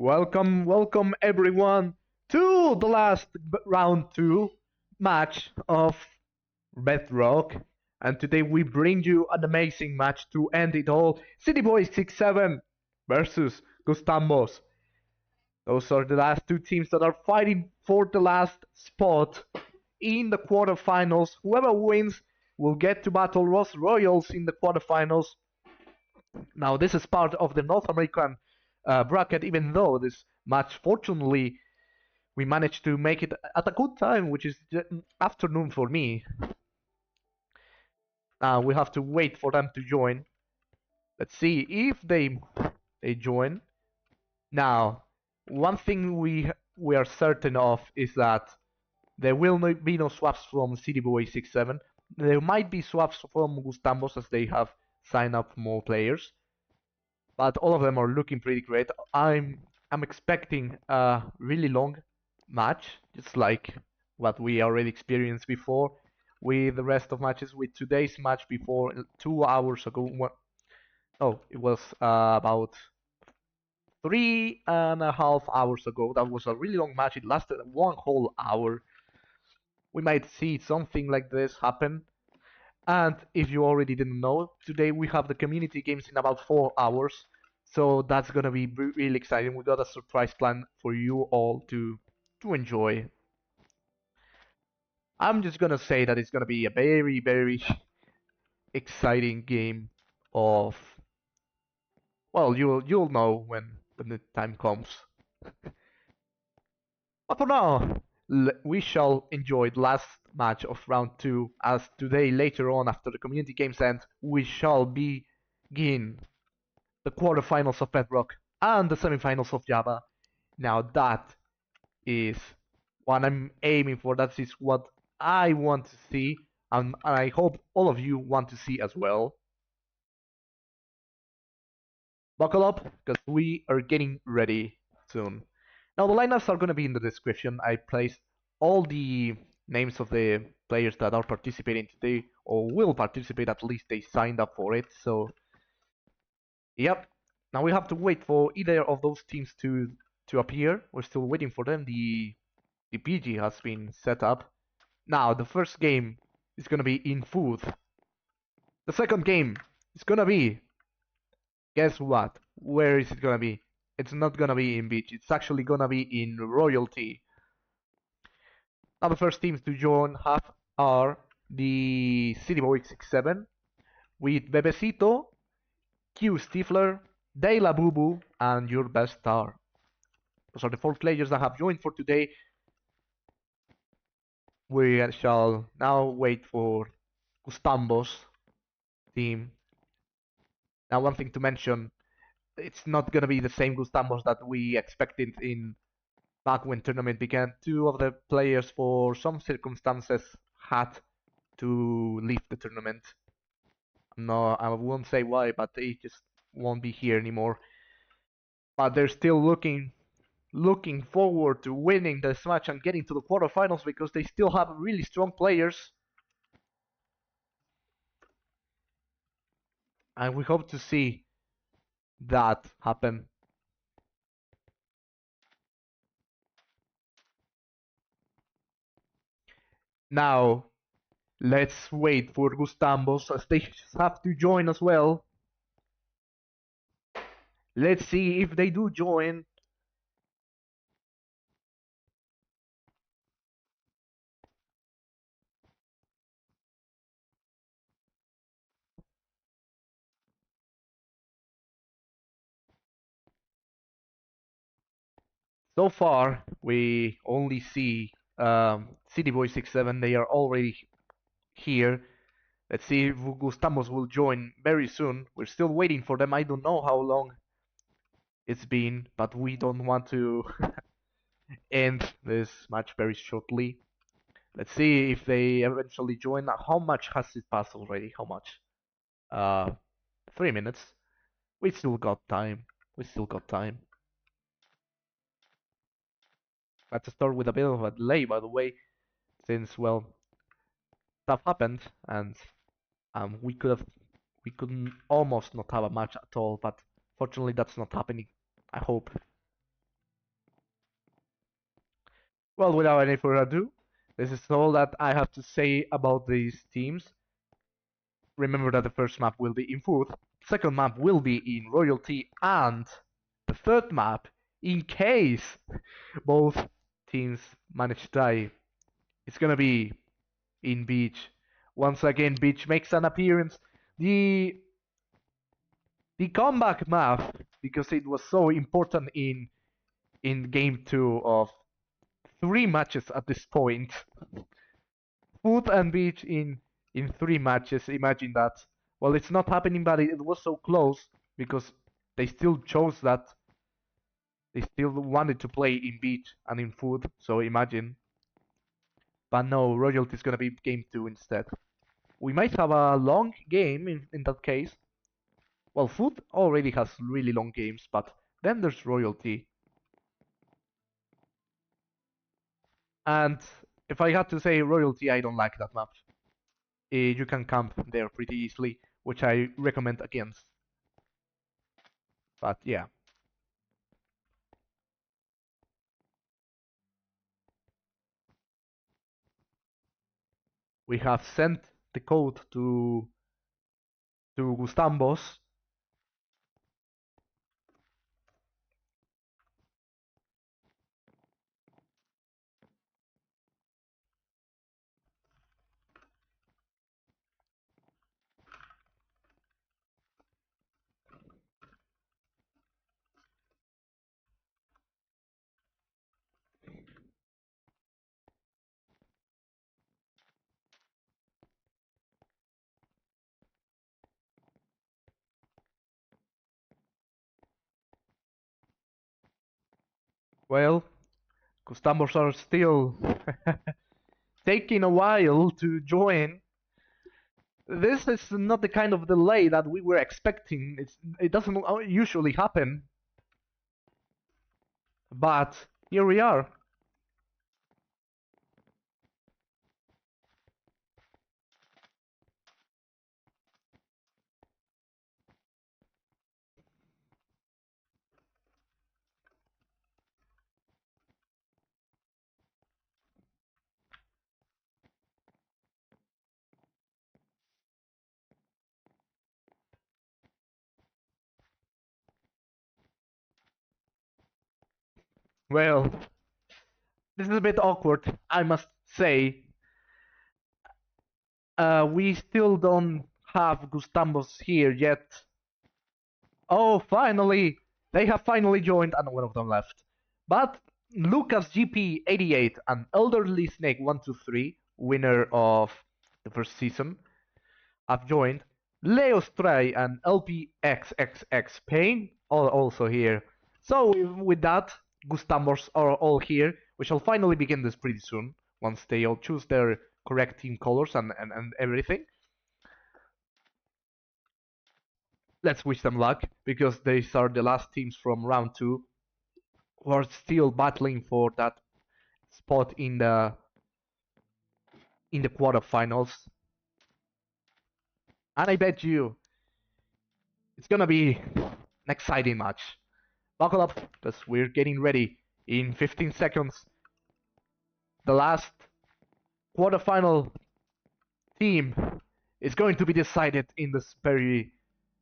Welcome everyone to the last round 2 match of Bedrock. And today we bring you an amazing match to end it all. City Boys 6-7 versus Gustambos. Those are the last two teams that are fighting for the last spot in the quarterfinals. Whoever wins will get to battle Ross Royals in the quarterfinals. Now this is part of the North American bracket, even though this match, fortunately, we managed to make it at a good time, which is afternoon for me. We have to wait for them to join. Let's see if they join. Now, one thing we are certain of is that there will be no swaps from City Boy 6-7. There might be swaps from Gustambos as they have signed up more players, but all of them are looking pretty great. I'm expecting a really long match, just like what we already experienced before with the rest of matches. With today's match before 2 hours ago, it was about 3.5 hours ago. That was a really long match. It lasted 1 whole hour. We might see something like this happen. And if you already didn't know, today we have the community games in about 4 hours. So that's gonna be really exciting. We got a surprise plan for you all to enjoy. I'm just gonna say that it's gonna be a very, very exciting game of, well, you'll know when the time comes. But for now, we shall enjoy the last match of round 2, as today, later on, after the community games end, we shall begin the quarterfinals of Bedrock and the semifinals of Java. Now that is what I'm aiming for. That is what I want to see, and I hope all of you want to see as well. Buckle up, because we are getting ready soon. Now the lineups are going to be in the description. I placed all the names of the players that are participating today, or will participate, at least they signed up for it. So, yep. Now we have to wait for either of those teams to appear. We're still waiting for them. The PG has been set up. Now the first game is going to be in food. The second game is going to be, guess what? Where is it going to be? It's not going to be in beach. It's actually going to be in royalty. Now the first teams to join are the City Boys 6-7 with Bebessitto, qstifler, theylabubu, and urbeststar. Those are the 4 players that have joined for today. We shall now wait for Gustambos team. Now, one thing to mention, it's not gonna be the same Gustambos that we expected in back when tournament began. 2 of the players, for some circumstances, had to leave the tournament. No, I won't say why, but they just won't be here anymore. But they're still looking forward to winning this match and getting to the quarterfinals, because they still have really strong players. And we hope to see that happen. Now, let's wait for Gustambos, as they have to join as well. Let's see if they do join. So far, we only see City Boy 6-7. They are already here. Let's see if Gustambos will join very soon. We're still waiting for them. I don't know how long it's been, but we don't want to end this match very shortly. Let's see if they eventually join. How much has it passed already? How much? 3 minutes. We still got time. We still got time. Had to start with a bit of a delay, by the way, since, well, stuff happened, and we couldn't almost not have a match at all, but fortunately that's not happening, I hope. Well, without any further ado, this is all that I have to say about these teams. Remember that the first map will be in food, second map will be in royalty, and the third map, in case both teams manage to die, it's gonna be in beach. Once again, beach makes an appearance. The comeback map, because it was so important in game 2 of 3 matches at this point. Food and beach in 3 matches. Imagine that. Well, it's not happening, but it was so close because they still chose that. They still wanted to play in beach and in food. So imagine. But no, royalty is gonna be game 2 instead. We might have a long game in that case. Well, food already has really long games, but then there's royalty. And if I had to say royalty, I don't like that map. You can camp there pretty easily, which I recommend against. But yeah. We have sent the code to Gustambos. Well, Gustambos are still taking a while to join. This is not the kind of delay that we were expecting. It doesn't usually happen. But here we are. Well, this is a bit awkward, I must say. We still don't have Gustambos here yet. Oh, finally! They have finally joined, and one of them left. But Lucas GP88 and Elderly Snake 123, winner of the first season, have joined. LeoStr4y and Lpxxx Pain are also here. So with that, Gustambos are all here. We shall finally begin this pretty soon, once they all choose their correct team colors and everything. Let's wish them luck, because these are the last teams from round 2 who are still battling for that spot in the quarterfinals. And I bet you it's gonna be an exciting match. Buckle up, because we're getting ready in 15 seconds. The last quarterfinal team is going to be decided in this very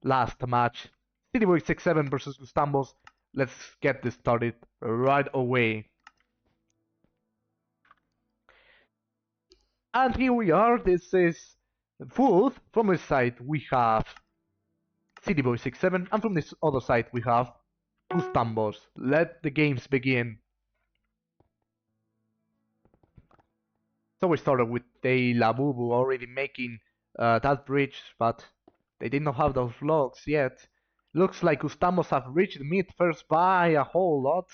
last match. CityBoy67 versus Gustambos. Let's get this started right away. And here we are. This is food. From this side we have CityBoy67, and from this other side we have Gustambos. Let the games begin. So we started with theylabubu already making that bridge, but they did not have those logs yet. Looks like Gustambos have reached mid first by a whole lot.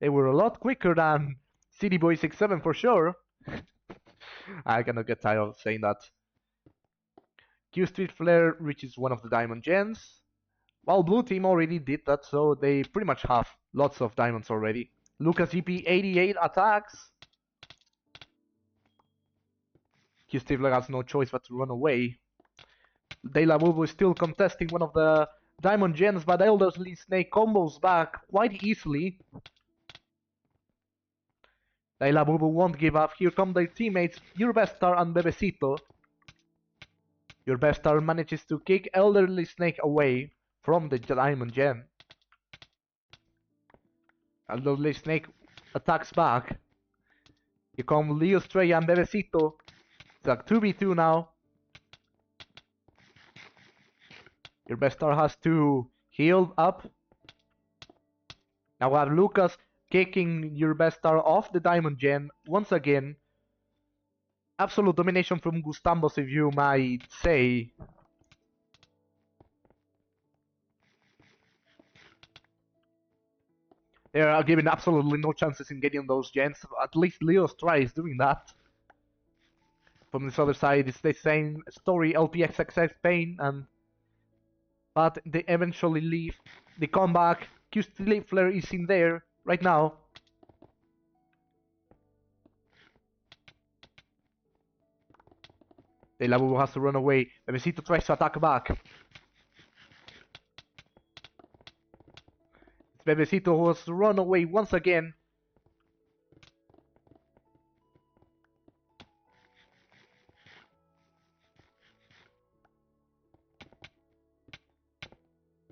They were a lot quicker than CityBoy67 for sure. I cannot get tired of saying that. qstifler reaches one of the diamond gems, while blue team already did that, so they pretty much have lots of diamonds already. Lucas GP88 attacks. qstifler has no choice but to run away. theylabubu is still contesting one of the diamond gems, but Elderly Snake combos back quite easily. theylabubu won't give up. Here come their teammates, urbeststar and bebessitto. Urbeststar manages to kick elderly snake away from the diamond gem. Elderly snake attacks back. Here come LeoStr4y and bebessitto. It's a 2v2 now. Urbeststar has to heal up. Now we have Lucas kicking urbeststar off the diamond gem once again. Absolute domination from Gustambos, if you might say. They are given absolutely no chances in getting those gems. At least LeoStr4y is doing that. From this other side, it's the same story. Lpxxx pain, but they eventually leave. They come back. qstifler is in there right now. theylabubu has to run away. Bebessitto tries to attack back. It's bebessitto who has to run away once again.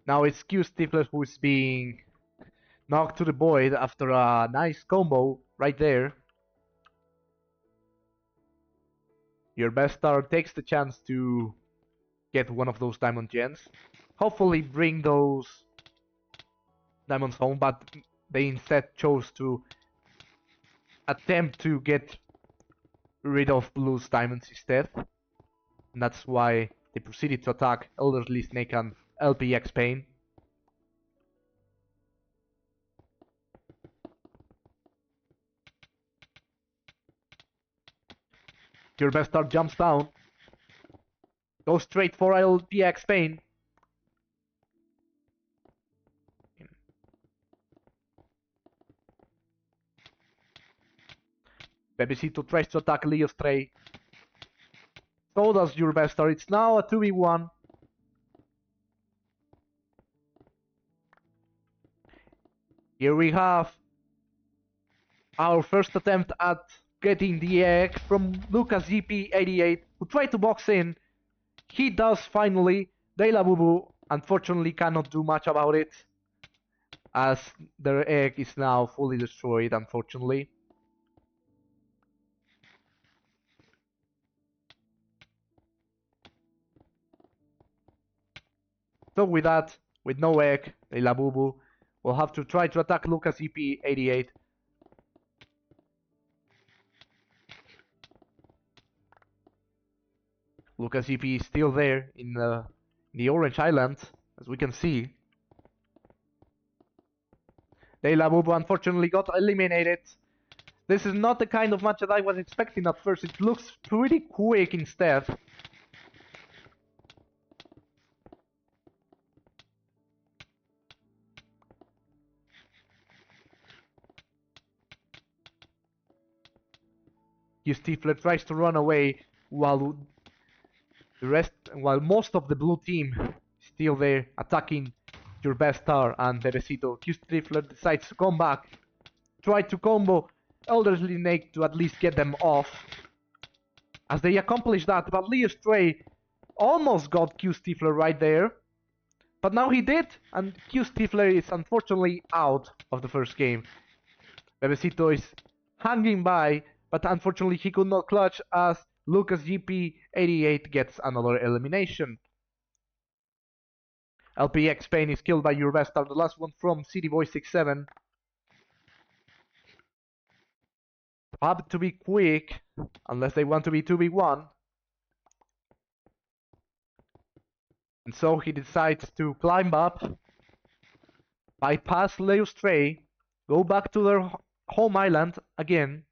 Now it's qstifler who is being knocked to the void after a nice combo right there. Urbeststar takes the chance to get one of those diamond gems. Hopefully bring those diamonds home, but they instead chose to attempt to get rid of Blue's diamonds instead. And that's why they proceeded to attack Elderly Snake and Lpxxx Pain. Urbeststar jumps down. Goes straight for Lpxxx Pain. Bebessitto tries to attack LeoStr4y. So does Urbeststar. It's now a 2v1. Here we have our first attempt at getting the egg from Lucas GP88, who tried to box in. He does finally. theylabubu unfortunately cannot do much about it, as their egg is now fully destroyed, unfortunately. So with that, with no egg, theylabubu will have to try to attack Lucas GP88. Lucas GP is still there in the orange island, as we can see. theylabubu unfortunately got eliminated. This is not the kind of match that I was expecting at first. It looks pretty quick instead. qstifler tries to run away while most of the blue team is still there attacking urbeststar and bebessitto. qstifler decides to come back, try to combo elderly snake to at least get them off. As they accomplish that, but LeoStr4y almost got qstifler right there. But now he did, and qstifler is unfortunately out of the first game. Bebessitto is hanging by, but unfortunately he could not clutch as Lucas GP88 gets another elimination. Lpxxx Pain is killed by urbeststar, the last one from CityBoy67. Have to be quick, unless they want to be 2v1. And so he decides to climb up, bypass LeoStr4y, go back to their home island again.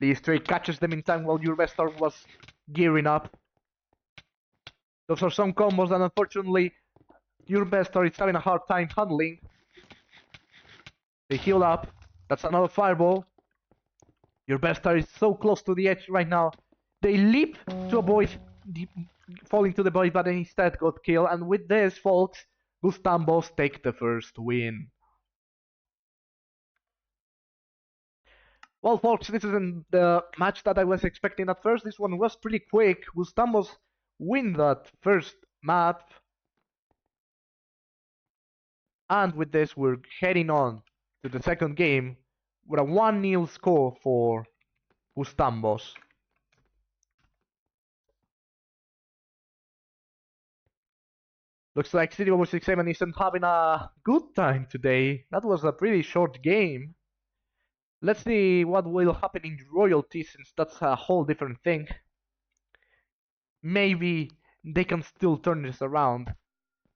LeoStr4y catches them in time while urbeststar was gearing up. Those are some combos that unfortunately urbeststar is having a hard time handling. They heal up. That's another fireball. urbeststar is so close to the edge right now. They leap to avoid the falling to the body, but instead got killed. And with this, folks, Gustambos take the first win. Well, folks, this isn't the match that I was expecting at first. This one was pretty quick. Gustambos win that first map. And with this, we're heading on to the second game with a 1-0 score for Gustambos. Looks like City 67 isn't having a good time today. That was a pretty short game. Let's see what will happen in Royalty, since that's a whole different thing. Maybe they can still turn this around,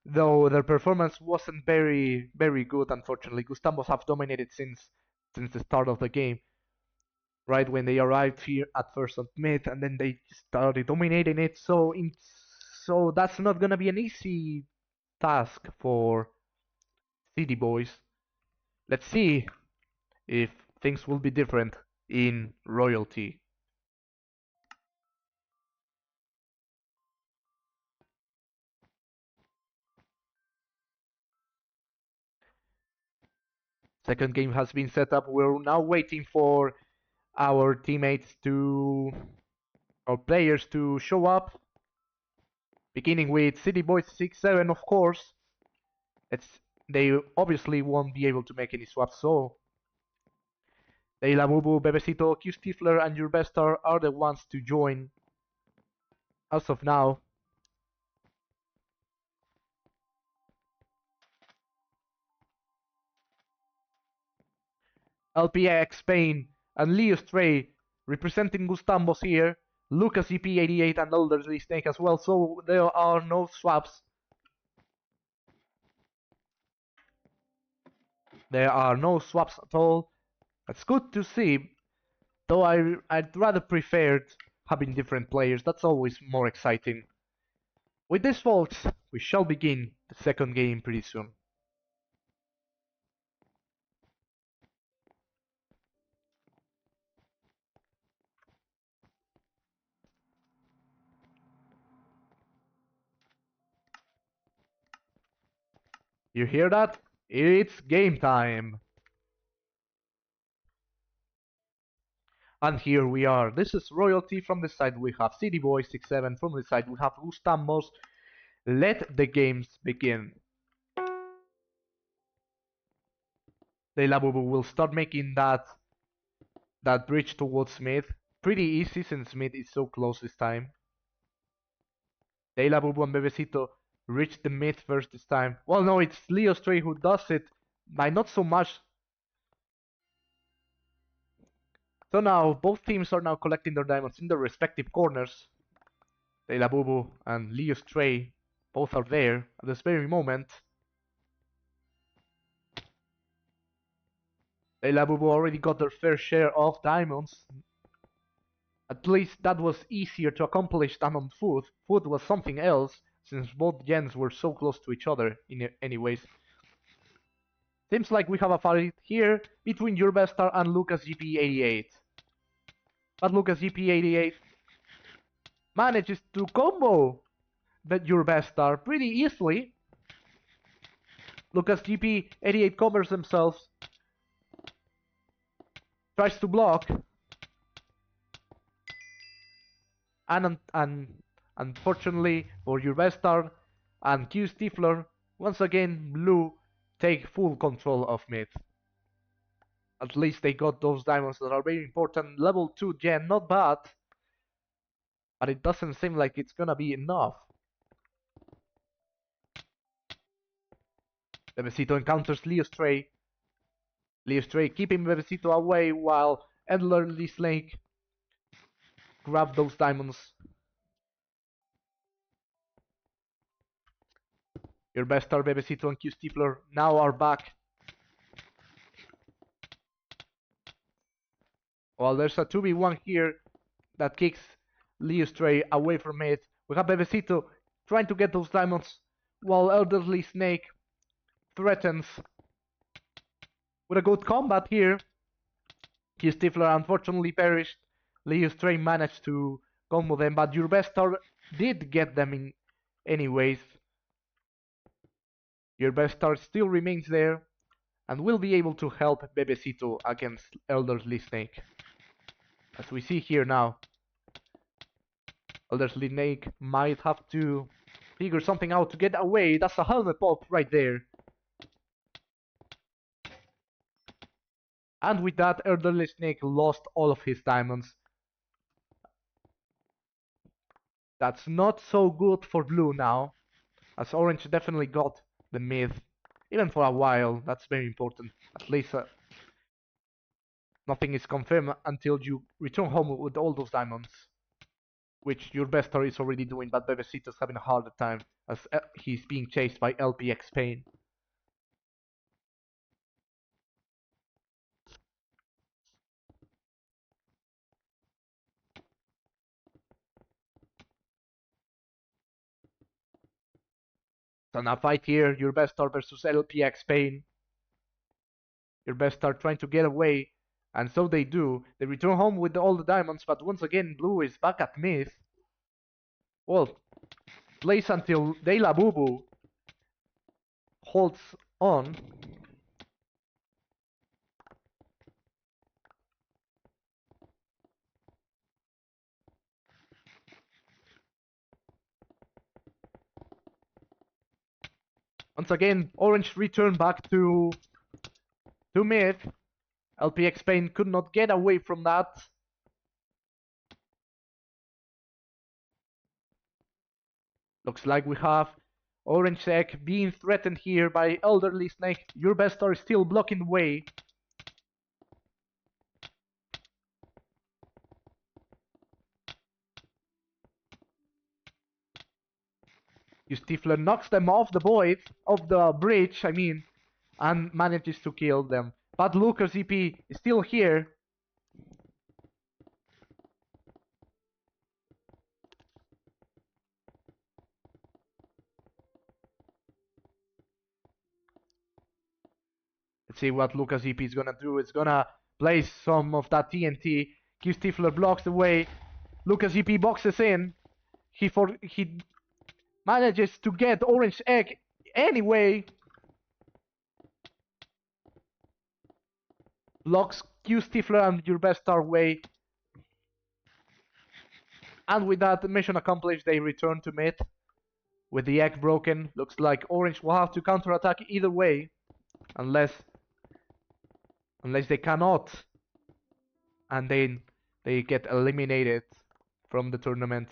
though their performance wasn't very good, unfortunately. Gustambos have dominated since the start of the game. Right when they arrived here at first on mid, and then they started dominating it. So that's not gonna be an easy task for City Boys. Let's see if things will be different in Royalty. Second game has been set up. We're now waiting for our teammates our players to show up. Beginning with City Boys 6-7, of course. They obviously won't be able to make any swaps, so theylabubu, bebessitto, qstifler, and urbeststar are the ones to join as of now. Lpxxx Spain and LeoStr4y representing Gustambos here. Lucas EP88 and Elderly Snake as well, so there are no swaps. There are no swaps at all. That's good to see, though I'd rather preferred having different players. That's always more exciting. With this, folks, we shall begin the second game pretty soon. You hear that? It's game time! And here we are. This is Royalty. From the side we have City Boy 6-7. From the side we have Gustambos. Let the games begin. theylabubu will start making that bridge towards mid. Pretty easy since mid is so close this time. theylabubu and Bebessitto reach the mid first this time. Well, no, it's LeoStr4y who does it by not so much. So now both teams are now collecting their diamonds in their respective corners. theylabubu and LeoStr4y both are there at this very moment. theylabubu already got their fair share of diamonds. At least that was easier to accomplish than on foot. Foot was something else, since both gens were so close to each other anyways. Seems like we have a fight here between urbeststar and Lucas GP88. But Lucas GP88 manages to combo the urbeststar pretty easily. Lucas GP88 covers themselves, tries to block, and unfortunately for urbeststar and qstifler, once again blue take full control of mid. At least they got those diamonds that are very important. Level 2 gen, not bad, but it doesn't seem like it's gonna be enough. Bebessitto encounters LeoStr4y. LeoStr4y keeping Bebessitto away while Elderly Snake grab those diamonds. urbeststar, Bebessitto, and qstifler now are back. Well, there's a 2v1 here that kicks LeoStr4y away from it. We have Bebessitto trying to get those diamonds, while Elderly Snake threatens with a good combat here. qstifler unfortunately perished. LeoStr4y managed to combo them, but urbeststar did get them in anyways. Your best star still remains there and will be able to help Bebessitto against Elderly Snake. As we see here now, Elderly Snake might have to figure something out to get away. That's a helmet pop right there. And with that, Elderly Snake lost all of his diamonds. That's not so good for blue now, as orange definitely got the mid. Even for a while, that's very important. At least nothing is confirmed until you return home with all those diamonds. Which your best star is already doing, but Bebessitto's having a harder time as he's being chased by LPX Spain. So now fight here, your best star versus LPX Spain. Your best star trying to get away, and so they do. They return home with all the diamonds, but once again blue is back at mid. Well, plays until theylabubu holds on. Once again, orange return back to mid. LPX Spain could not get away from that. Looks like we have Orange Egg being threatened here by Elderly Snake. Your best star is still blocking the way. qstifler knocks them off the bridge, and manages to kill them. But Lucas EP is still here. Let's see what Lucas EP is gonna do. It's gonna place some of that TNT. qstifler blocks the way. Lucas EP boxes in. He manages to get Orange Egg anyway. Blocks qstifler and your best star way. And with that mission accomplished, they return to mid. With the egg broken, looks like orange will have to counterattack either way. Unless they cannot. And then they get eliminated from the tournament.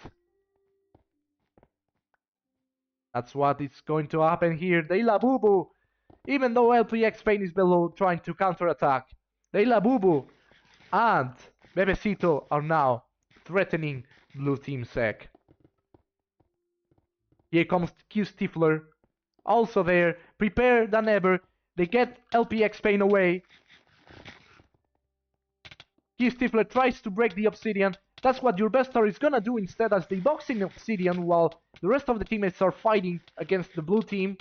That's what is going to happen here. theylabubu, even though LPX Spain is below trying to counterattack, theylabubu and Bebessitto are now threatening blue team's egg. Here comes qstifler, also there, prepared than ever. They get LPX Spain away. qstifler tries to break the obsidian. That's what your best star is gonna do instead, as they box in obsidian while the rest of the teammates are fighting against the blue team.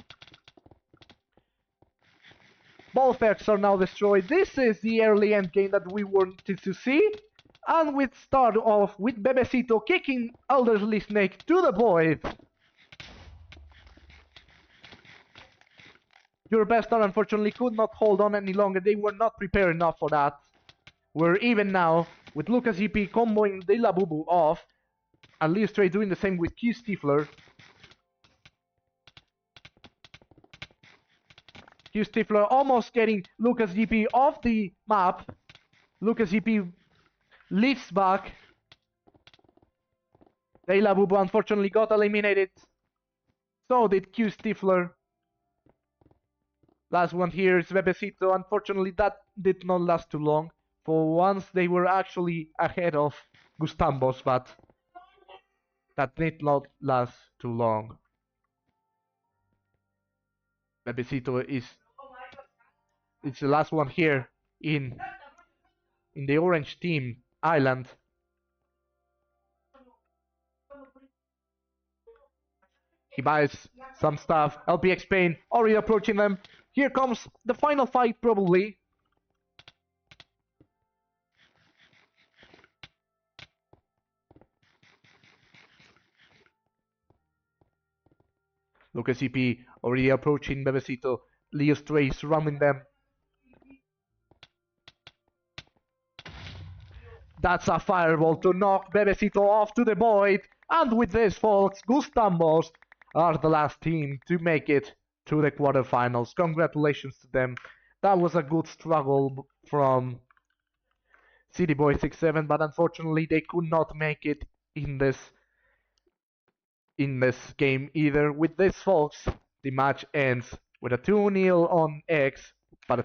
Both eggs are now destroyed. This is the early end game that we wanted to see. And we start off with Bebessitto kicking Elderly Snake to the void. Your best star unfortunately could not hold on any longer. They were not prepared enough for that. We're even now with Lucas EP comboing theylabubu off, and LeoStr4y doing the same with qstifler. qstifler almost getting Lucas EP off the map. Lucas EP leaps back. theylabubu unfortunately got eliminated. So did qstifler. Last one here is Bebessitto. Unfortunately, that did not last too long. For once, they were actually ahead of Gustambos, but that did not last too long. Bebessitto is the last one here in the orange team island. He buys some stuff. LPX Spain already approaching them. Here comes the final fight, probably. Lucas EP already approaching Bebessitto. LeoStr4y surrounding them. That's a fireball to knock Bebessitto off to the void. And with this, folks, Gustambos are the last team to make it to the quarterfinals. Congratulations to them. That was a good struggle from City Boy 6-7, but unfortunately they could not make it in this game either. With this, folks, the match ends with a 2-0 on X, but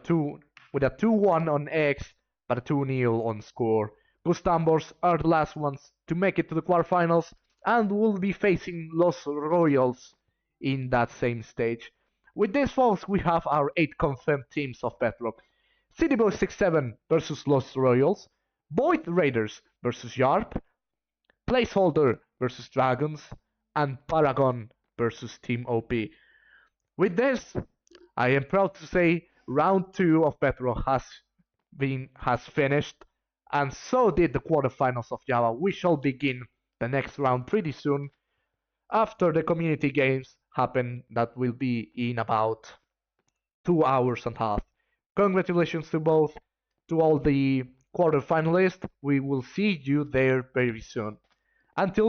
with a 2-1 on X, but a 2-0 on score. Gustambos are the last ones to make it to the quarterfinals and will be facing Los Royals in that same stage. With this, folks, we have our 8 confirmed teams of Bedrock. City Boy 6-7 versus Los Royals, Void Raiders versus Yarp, Placeholder versus Dragons, and Paragon versus Team OP. With this, I am proud to say round 2 of Bedrock has finished, and so did the quarterfinals of Java. We shall begin the next round pretty soon after the community games happen, that will be in about 2 hours and a half. Congratulations to all the quarterfinalists. We will see you there very soon. Until